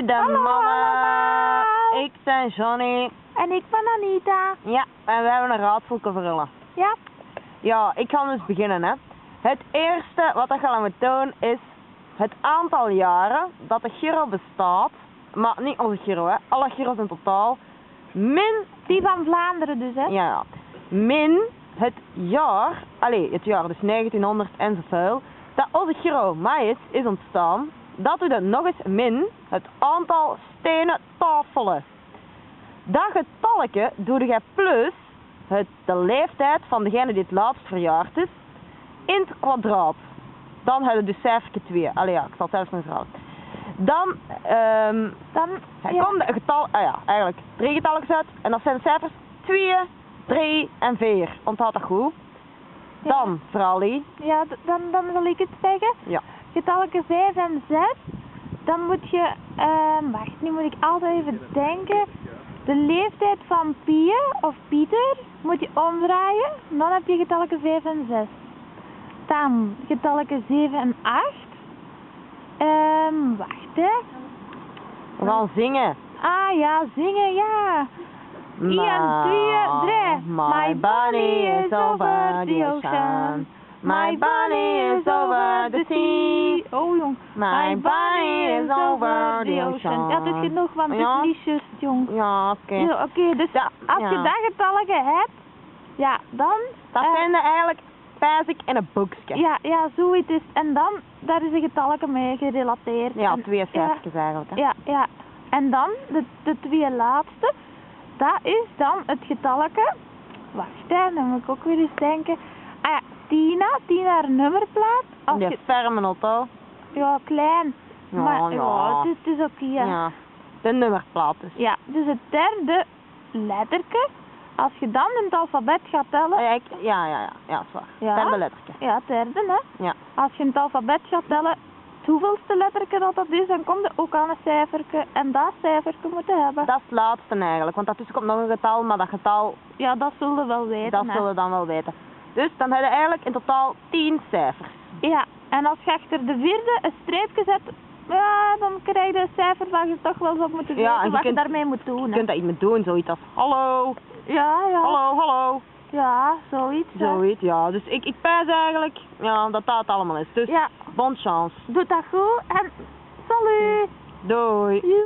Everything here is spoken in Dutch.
Goedemorgen. Hallo. Ik ben Johnny. En ik ben Anita. Ja, en we hebben een raadsel te verullen. Ja. Ja, ik ga dus beginnen, hè. Het eerste wat je gaan moet doen is het aantal jaren dat de Giro bestaat, maar niet onze Giro, hè. Alle Giro's in totaal, min... Die van Vlaanderen dus, hè? Ja, min het jaar, het jaar, dus 1900 en zoveel, dat onze Giro Maïs is ontstaan. Dat doet het nog eens min het aantal stenen tafelen. Dat getalletje doe je plus de leeftijd van degene die het laatst verjaard is in het kwadraat. Dan hebben we dus cijfertje 2. Allee ja, ik zal het zelfs nog verhalen. Dan komt een getal, eigenlijk 3 getalletjes uit en dat zijn de cijfers 2, 3 en 4. Onthoud dat goed. Ja. Dan, Frali. Ja, dan wil ik het zeggen. Ja. Getalletjes 5 en 6. Dan moet je, wacht, nu moet ik altijd even denken. De leeftijd van Pieter moet je omdraaien. Dan heb je getalletjes 5 en 6. Dan getalletjes 7 en 8. Wacht hè. We gaan zingen. Ah ja, zingen, ja. 1, 2, 3. My bunny is over the ocean. My bunny is over the sea. Oh jong. My bunny is over the ocean. Ja, dat is genoeg van de Ja? liedjes, jong. Ja, oké. Ja, oké, dus Ja, als ja. je dat getalletje hebt, ja, dan... Dat zijn er eigenlijk basic in een boekje. Ja, zoiets is. En dan, daar is een getalletje mee gerelateerd. Ja, En- 2 cijfertjes eigenlijk. Hè. Ja. En dan, de twee laatste, dat is dan het getalletje. Wacht hè, dan moet ik ook weer eens denken. Ah ja, Tina haar nummerplaat. Als Die je, ferme auto. ja, klein. Ja, Maar ja. het is oké. Ja. Ja. De nummerplaat dus. Ja, dus het derde letterke. Als je dan in het alfabet gaat tellen. Ja, is waar. Ja. Derde lettertje. Ja, het derde hè. Ja. Als je in het alfabet gaat tellen, het hoeveelste letterke dat is, dan komt er ook aan een cijferke. En dat cijferke moeten hebben. Dat is het laatste eigenlijk, want daartussen komt nog een getal, maar dat getal, Ja, dat zullen we wel weten. dat hè. zullen we dan wel weten. Dus dan heb je eigenlijk in totaal 10 cijfers. Ja, en als je achter de vierde een streepje zet, ja, dan krijg je een cijfer waar je toch wel eens op moet weten Ja, en wat je je kunt- daarmee moet doen. Je Hè. kunt dat iets mee doen, zoiets als hallo, Ja. hallo. Ja, zoiets. hè. Zoiets, ja. Dus ik pijs eigenlijk dat het allemaal is. Dus Ja, bonne chance. doe dat goed en salut. Doei. Joe.